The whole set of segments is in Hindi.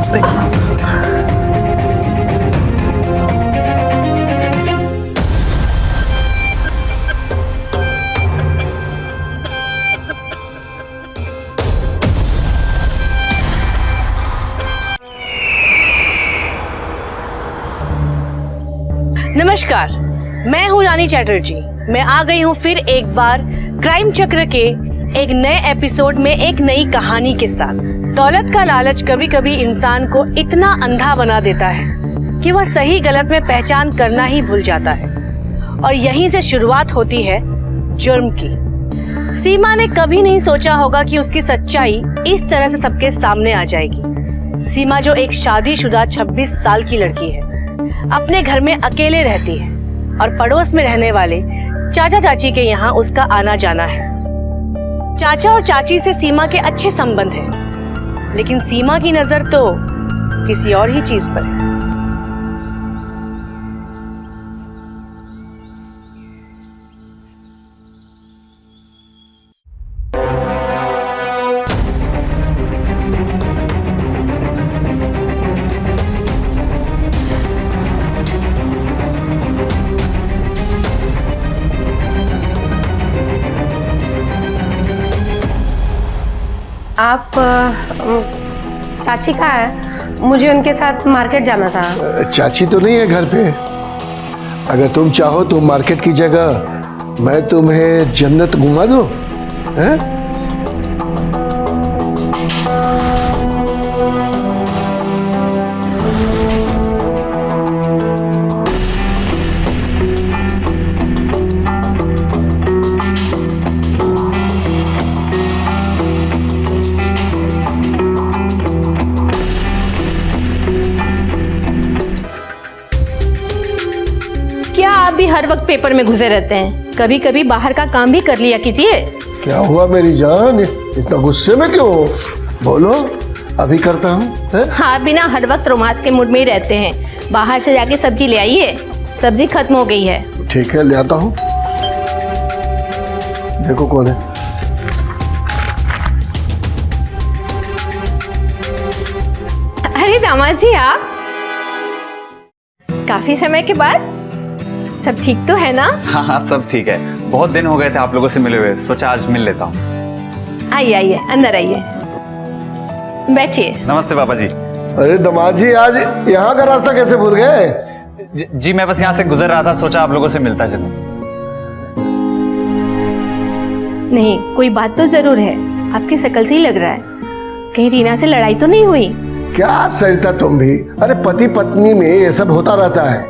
नमस्कार, मैं हूँ रानी चैटर्जी। मैं आ गई हूँ फिर एक बार क्राइम चक्र के एक नए एपिसोड में एक नई कहानी के साथ। दौलत का लालच कभी कभी इंसान को इतना अंधा बना देता है कि वह सही गलत में पहचान करना ही भूल जाता है और यहीं से शुरुआत होती है जुर्म की। सीमा ने कभी नहीं सोचा होगा कि उसकी सच्चाई इस तरह से सबके सामने आ जाएगी। सीमा जो एक शादीशुदा 26 साल की लड़की है, अपने घर में अकेले रहती है और पड़ोस में रहने वाले चाचा चाची के यहाँ उसका आना जाना है। चाचा और चाची से सीमा के अच्छे संबंध हैं, लेकिन सीमा की नजर तो किसी और ही चीज पर है। आप चाची कहाँ है? मुझे उनके साथ मार्केट जाना था। चाची तो नहीं है घर पे। अगर तुम चाहो तो मार्केट की जगह मैं तुम्हें जन्नत घुमा दूं, हैं? क्या आप भी हर वक्त पेपर में घुसे रहते हैं? कभी कभी बाहर का काम भी कर लिया कीजिए। क्या हुआ मेरी जान, इतना गुस्से में क्यों हो? बोलो, अभी करता हूँ। आप भी ना हर वक्त रोमांस के मूड में ही रहते हैं। बाहर से जाके सब्जी ले आइए, सब्जी खत्म हो गई है। ठीक है, ले आता हूँ। देखो कौन है। अरे दामाद जी, आप काफी समय के बाद। सब ठीक तो है ना? हाँ हाँ, सब ठीक है। बहुत दिन हो गए थे आप लोगों से मिले हुए, सोचा आज मिल लेता हूँ। आइए आइए, अंदर आइए, बैठिए। नमस्ते पापा जी। अरे दामाद जी, आज यहाँ का रास्ता कैसे भूल गए? जी मैं बस यहाँ से गुजर रहा था, सोचा आप लोगों से मिलता चलूं। नहीं, कोई बात तो जरूर है। आपकी शक्ल से ही लग रहा है। कहीं रीना से लड़ाई तो नहीं हुई? क्या सरिता तुम भी, अरे पति पत्नी में ये सब होता रहता है।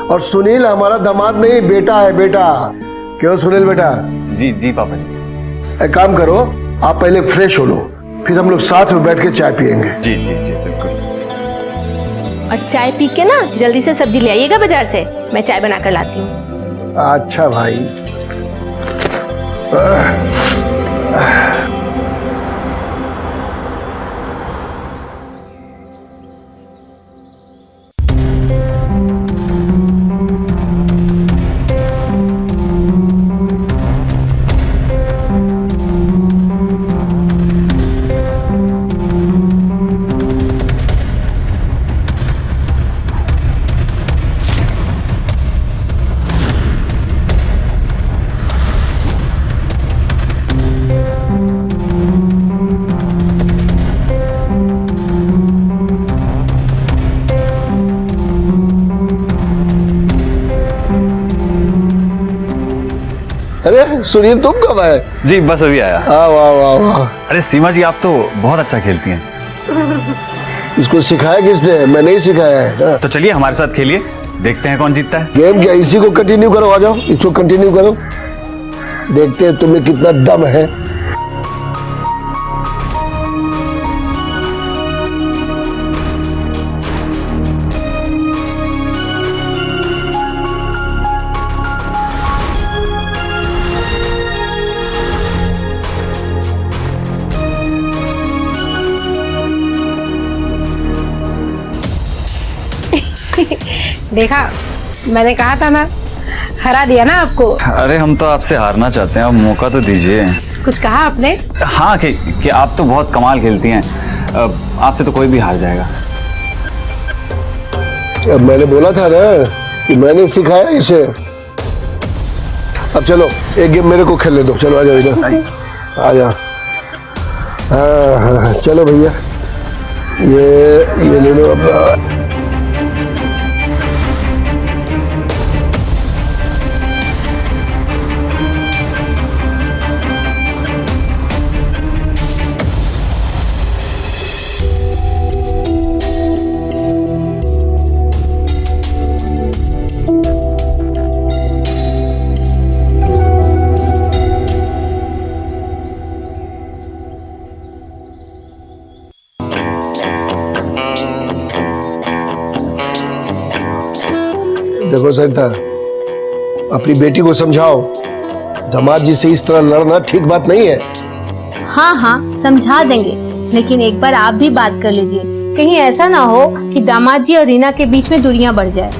और सुनील हमारा दामाद नहीं, बेटा है, बेटा। क्यों सुनील बेटा? जी जी पापा जी। एक काम करो, आप पहले फ्रेश हो लो, फिर हम लोग साथ में बैठ के चाय पियेंगे। जी जी जी बिल्कुल। और चाय पी के ना जल्दी से सब्जी ले आइएगा बाजार से, मैं चाय बना कर लाती हूँ। अच्छा भाई। अरे सुनील, तुम कब आए? जी बस अभी आया। वाह वाह वाह। अरे सीमा जी, आप तो बहुत अच्छा खेलती हैं। इसको सिखाया किसने? मैं नहीं सिखाया है ना। तो चलिए हमारे साथ खेलिए, देखते हैं कौन जीतता है। गेम क्या, इसी को कंटिन्यू करो। आ जाओ, इसको कंटिन्यू करो, देखते हैं तुम्हें कितना दम है। देखा, मैंने कहा था ना, हरा दिया ना आपको। अरे हम तो आपसे हारना चाहते हैं, अब मौका तो दीजिए। कुछ कहा आपने? हाँ कि आप तो बहुत कमाल खेलती हैं, आपसे तो कोई भी हार जाएगा। अब मैंने बोला था ना कि मैंने सिखाया इसे। अब चलो एक गेम मेरे को खेलने दो, चलो आ जाओ इधर, आ जाओ। हाँ, चलो भैया, ये ले लो अब। देखो सरिता, अपनी बेटी को समझाओ, दामाद जी से इस तरह लड़ना ठीक बात नहीं है। हाँ हाँ समझा देंगे, लेकिन एक बार आप भी बात कर लीजिए, कहीं ऐसा ना हो कि दामाद जी और रीना के बीच में दूरियां बढ़ जाए।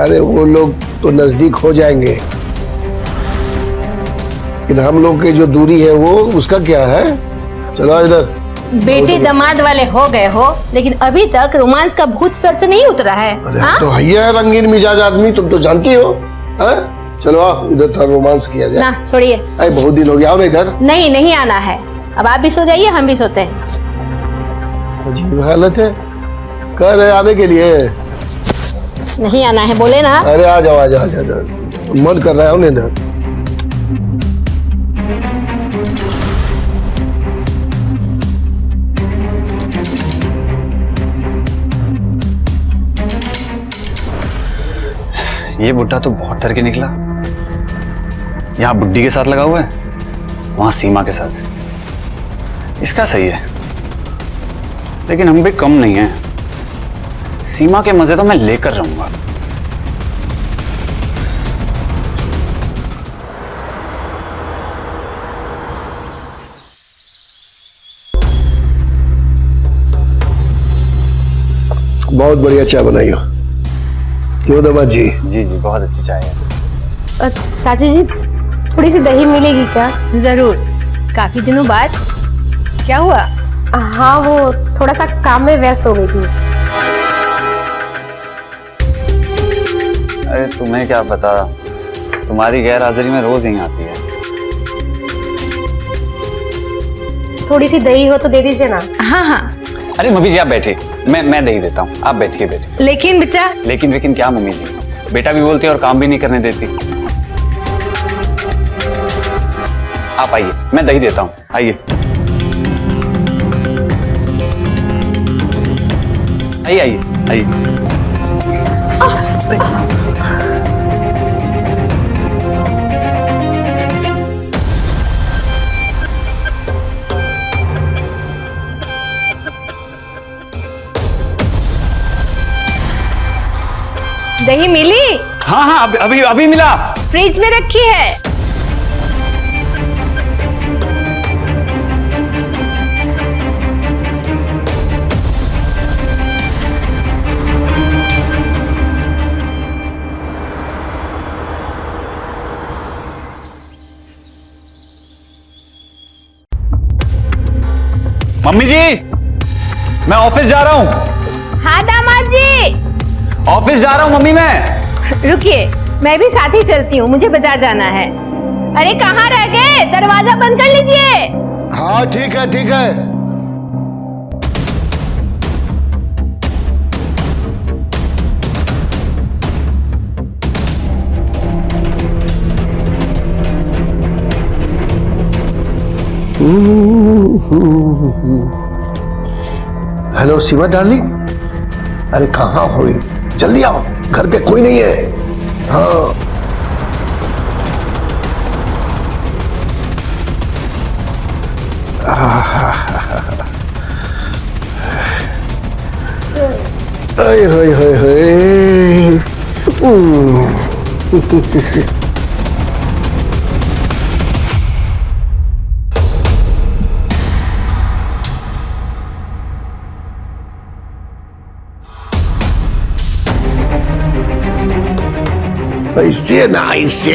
अरे वो लोग तो नजदीक हो जाएंगे, लेकिन हम लोग की जो दूरी है वो उसका क्या है। चलो इधर। बेटे दामाद वाले हो गए हो, लेकिन अभी तक रोमांस का भूत सर से नहीं उतरा है। अरे हाँ? तो भैया रंगीन मिजाज आदमी, तुम तो जानती हो। चलो आओ इधर, थोड़ा रोमांस किया जाए। ना छोड़िए। अरे बहुत दिन हो गया, आओ ना इधर। नहीं नहीं आना है, अब आप भी सो जाइए, हम भी सोते हैं। अजीब हालत है, कह रहे आने के लिए। नहीं आना है बोले ना। अरे आ जाओ आ जाओ आ जाओ, मन कर रहा है ना इधर। ये बुड्ढा तो बहुत डर के निकला। यहाँ बुड्ढी के साथ लगा हुआ है, वहां सीमा के साथ। इसका सही है, लेकिन हम भी कम नहीं हैं। सीमा के मजे तो मैं लेकर रहूंगा। बहुत बढ़िया चाय बनाई हो। क्यों दामाद जी? जी जी, बहुत अच्छी चाय है। चाची जी, थोड़ी सी दही मिलेगी क्या? जरूर, काफी दिनों बाद। क्या हुआ? हाँ, वो थोड़ा सा काम में व्यस्त हो गई थी। अरे तुम्हें क्या पता, तुम्हारी गैर हाजिरी में रोज यहीं आती है। थोड़ी सी दही हो तो दे दीजिए ना। हाँ हाँ। अरे मम्मी जी आप बैठिए, मैं दही देता हूँ, आप बैठिए। लेकिन बेटा। लेकिन क्या मम्मी जी, बेटा भी बोलती है और काम भी नहीं करने देती। आप आइए, मैं दही देता हूँ, आइए आइए आइए आइए। दही मिली? हाँ हाँ, अभी मिला, फ्रिज में रखी है। मम्मी जी मैं ऑफिस जा रहा हूँ। हाँ दामाद जी। ऑफिस जा रहा हूँ मम्मी मैं। रुकिए, मैं भी साथ ही चलती हूँ, मुझे बाजार जाना है। अरे कहाँ रह गए, दरवाजा बंद कर लीजिए। हाँ ठीक है ठीक है। हेलो सीमा डार्लिंग, अरे कहाँ हो? जल्दी आओ, घर पे कोई नहीं है। हाँ हाय हाय हाय हाय। ऐसे ना ऐसे।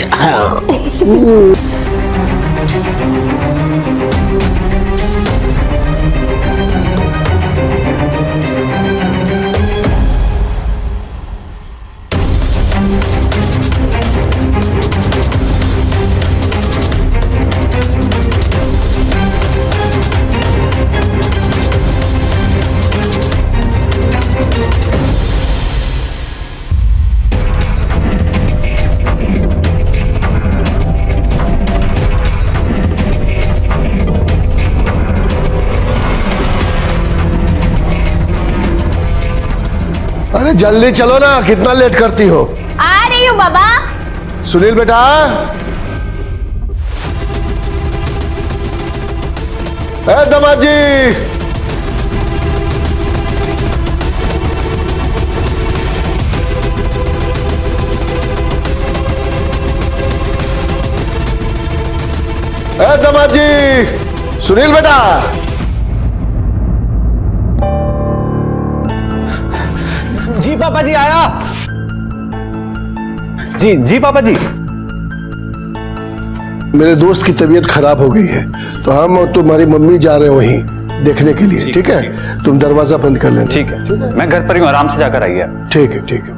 अरे जल्दी चलो ना, कितना लेट करती हो। आ रही हूँ बाबा। सुनील बेटा, दामाद जी, दामाद जी, सुनील बेटा। जी पापा जी, आया। जी जी पापा जी। मेरे दोस्त की तबीयत खराब हो गई है, तो हम और तुम्हारी मम्मी जा रहे हैं वहीं देखने के लिए। ठीक है, तुम दरवाजा बंद कर लेना। ठीक है, मैं घर पर ही हूँ, आराम से जाकर आइए। ठीक है, ठीक है।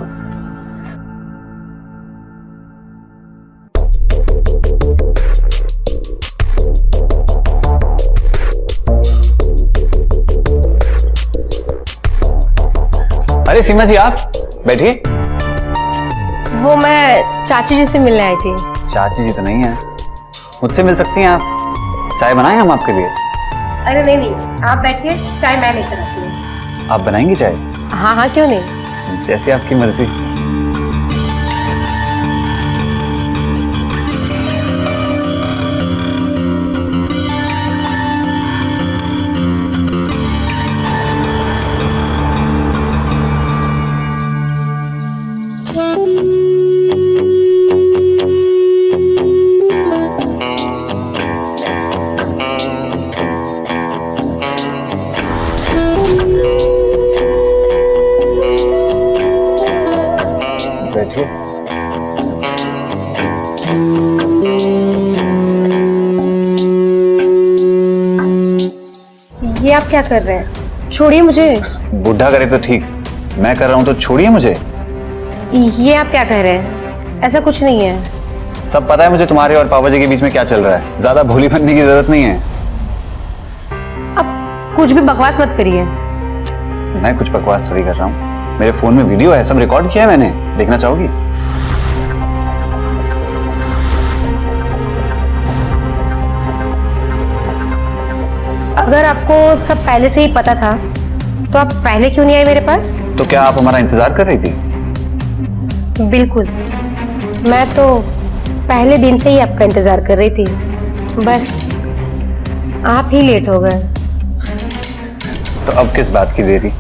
अरे सीमा जी, आप बैठिए। वो मैं चाची जी से मिलने आई थी। चाची जी तो नहीं है, मुझसे मिल सकती हैं आप। चाय बनाएं हम आपके लिए? अरे नहीं नहीं, आप बैठिए, चाय मैं लेकर आती हूँ। आप बनाएंगी चाय? हाँ हाँ, क्यों नहीं। जैसे आपकी मर्जी। बैठिए। ये आप क्या कर रहे हैं? छोड़िए मुझे। बुढ़ा करे तो ठीक, मैं कर रहा हूं तो छोड़िए मुझे। ये आप क्या कह रहे हैं? ऐसा कुछ नहीं है। सब पता है मुझे तुम्हारे और पापा जी के बीच में क्या चल रहा है। ज्यादा भोली बनने की जरूरत नहीं है। अब कुछ भी बकवास मत करिए। मैं कुछ बकवास थोड़ी कर रहा हूँ। मेरे फोन में वीडियो है, सब रिकॉर्ड किया है मैंने। देखना चाहोगी? अगर आपको सब पहले से ही पता था तो आप पहले क्यों नहीं आए मेरे पास? तो क्या आप हमारा इंतजार कर रही थी? बिल्कुल, मैं तो पहले दिन से ही आपका इंतजार कर रही थी, बस आप ही लेट हो गए। तो अब किस बात की देरी?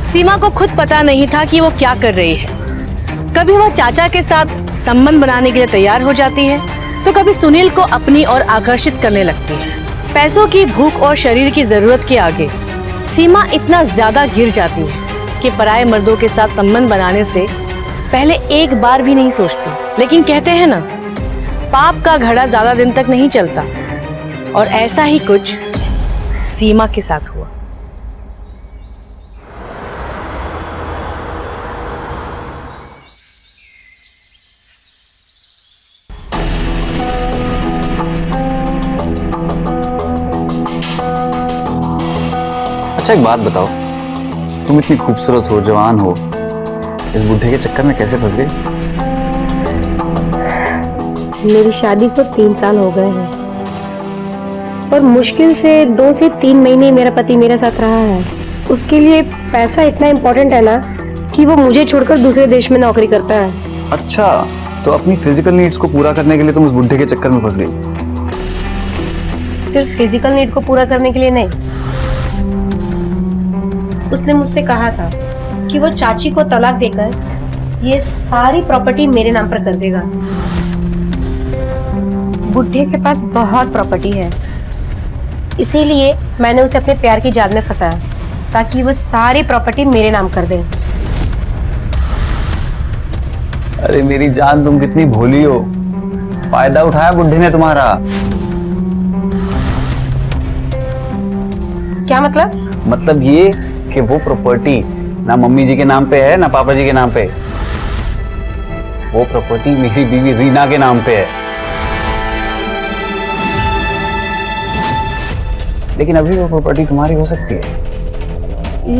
सीमा को खुद पता नहीं था कि वो क्या कर रही है। कभी वह चाचा के साथ संबंध बनाने के लिए तैयार हो जाती है, तो कभी सुनील को अपनी ओर आकर्षित करने लगती है। पैसों की भूख और शरीर की जरूरत के आगे सीमा इतना ज्यादा गिर जाती है कि पराये मर्दों के साथ संबंध बनाने से पहले एक बार भी नहीं सोचती। लेकिन कहते हैं ना, पाप का घड़ा ज्यादा दिन तक नहीं चलता, और ऐसा ही कुछ सीमा के साथ हुआ। अच्छा एक बात बताओ, तुम इतनी खूबसूरत हो, जवान हो, इस बुढ़े के चक्कर में कैसे फंस गई? मेरी शादी को 3 साल हो गए हैं और मुश्किल से 2 से 3 महीने मेरा पति मेरे साथ रहा है। उसके लिए पैसा इतना इम्पोर्टेंट है ना कि वो मुझे छोड़कर दूसरे देश में नौकरी करता है। अच्छा, तो अपनी फिजिकल नीड्स को पूरा करने के लिए तुम उस बुढ़े के चक्कर में फंस गई? सिर्फ फिजिकल नीड को पूरा करने के लिए नहीं, उसने मुझसे कहा था कि वो चाची को तलाक देकर ये सारी प्रॉपर्टी मेरे नाम पर कर देगा। बुढ़े के पास बहुत प्रॉपर्टी है, इसीलिए मैंने उसे अपने प्यार की जाल में फंसाया ताकि वो सारी प्रॉपर्टी मेरे नाम कर दे। अरे मेरी जान, तुम कितनी भोली हो। फायदा उठाया बुढ़े ने तुम्हारा। क्या मतलब? मतलब ये कि वो प्रॉपर्टी ना मम्मी जी के नाम पे है ना पापा जी के नाम पे। वो प्रॉपर्टी मेरी बीवी रीना के नाम पे है। लेकिन अभी वो प्रॉपर्टी तुम्हारी हो सकती है।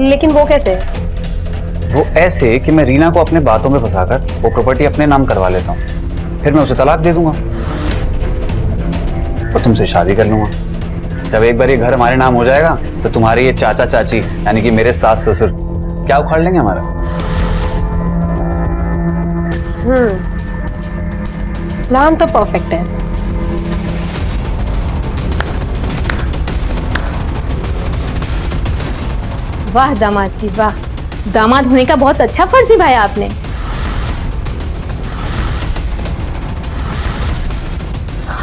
लेकिन वो कैसे? वो ऐसे कि मैं रीना को अपने बातों में फंसाकर वो प्रॉपर्टी अपने नाम करवा लेता हूँ, फिर मैं उसे तलाक दे दूंगा और तुमसे शादी कर लूंगा। जब एक बार ये घर हमारे नाम हो जाएगा तो तुम्हारे ये चाचा चाची यानी कि मेरे सास ससुर क्या उखाड़ लेंगे हमारा। प्लान तो परफेक्ट है। वाह दामाद जी वाह, दामाद होने का बहुत अच्छा फर्ज निभाया आपने।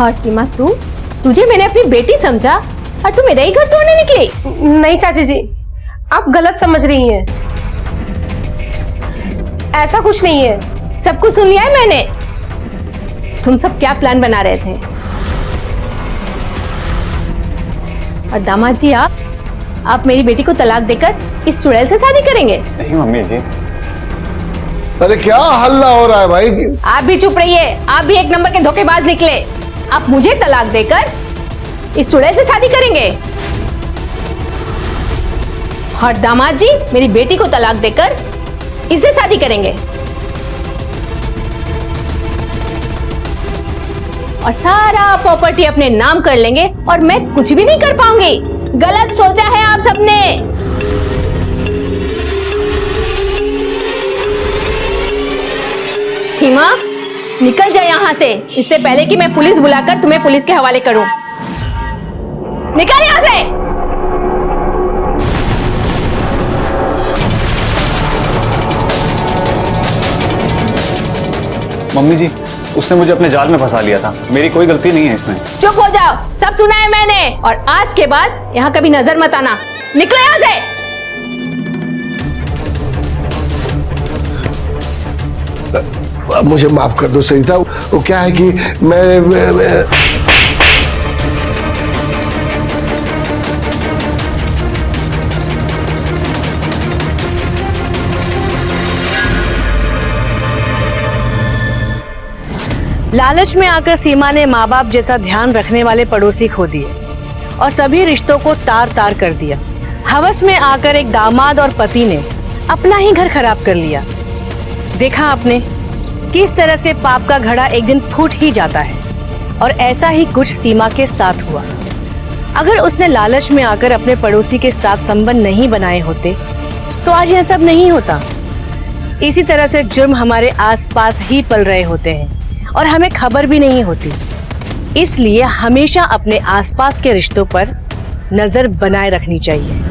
और सीमा तुझे मैंने अपनी बेटी समझा और तू मेरा ही घर तोड़ने निकली। नहीं चाची जी, आप गलत समझ रही हैं। ऐसा कुछ नहीं है। सब कुछ सुन लिया है मैंने। तुम सब क्या प्लान बना रहे थे? और दामाद जी आप मेरी बेटी को तलाक देकर इस चुड़ैल से शादी करेंगे? नहीं मम्मी जी। अरे क्या हल्ला हो रहा है भाई? आप भी चुप रहिए, आप भी एक नंबर के धोखेबाज निकले। आप मुझे तलाक देकर इस चुड़ैल से शादी करेंगे और दामाद जी मेरी बेटी को तलाक देकर इससे शादी करेंगे और सारा प्रॉपर्टी अपने नाम कर लेंगे और मैं कुछ भी नहीं कर पाऊंगी। गलत सोचा है आप सबने। सीमा निकल जा यहाँ से, इससे पहले कि मैं पुलिस बुलाकर तुम्हें पुलिस के हवाले करूं। निकल यहाँ से। मम्मी जी, उसने मुझे अपने जाल में फंसा लिया था, मेरी कोई गलती नहीं है इसमें। चुप हो जाओ, सब सुना है मैंने और आज के बाद यहाँ कभी नजर मत आना। निकलो यहाँ से। अब मुझे माफ कर दो सरिता, वो क्या है कि मैं लालच में आकर सीमा ने माँ बाप जैसा ध्यान रखने वाले पड़ोसी खो दिए और सभी रिश्तों को तार तार कर दिया। हवस में आकर एक दामाद और पति ने अपना ही घर खराब कर लिया। देखा आपने किस तरह से पाप का घड़ा एक दिन फूट ही जाता है और ऐसा ही कुछ सीमा के साथ हुआ। अगर उसने लालच में आकर अपने पड़ोसी के साथ संबंध नहीं बनाए होते तो आज यह सब नहीं होता। इसी तरह से जुर्म हमारे आसपास ही पल रहे होते हैं और हमें खबर भी नहीं होती। इसलिए हमेशा अपने आसपास के रिश्तों पर नजर बनाए रखनी चाहिए।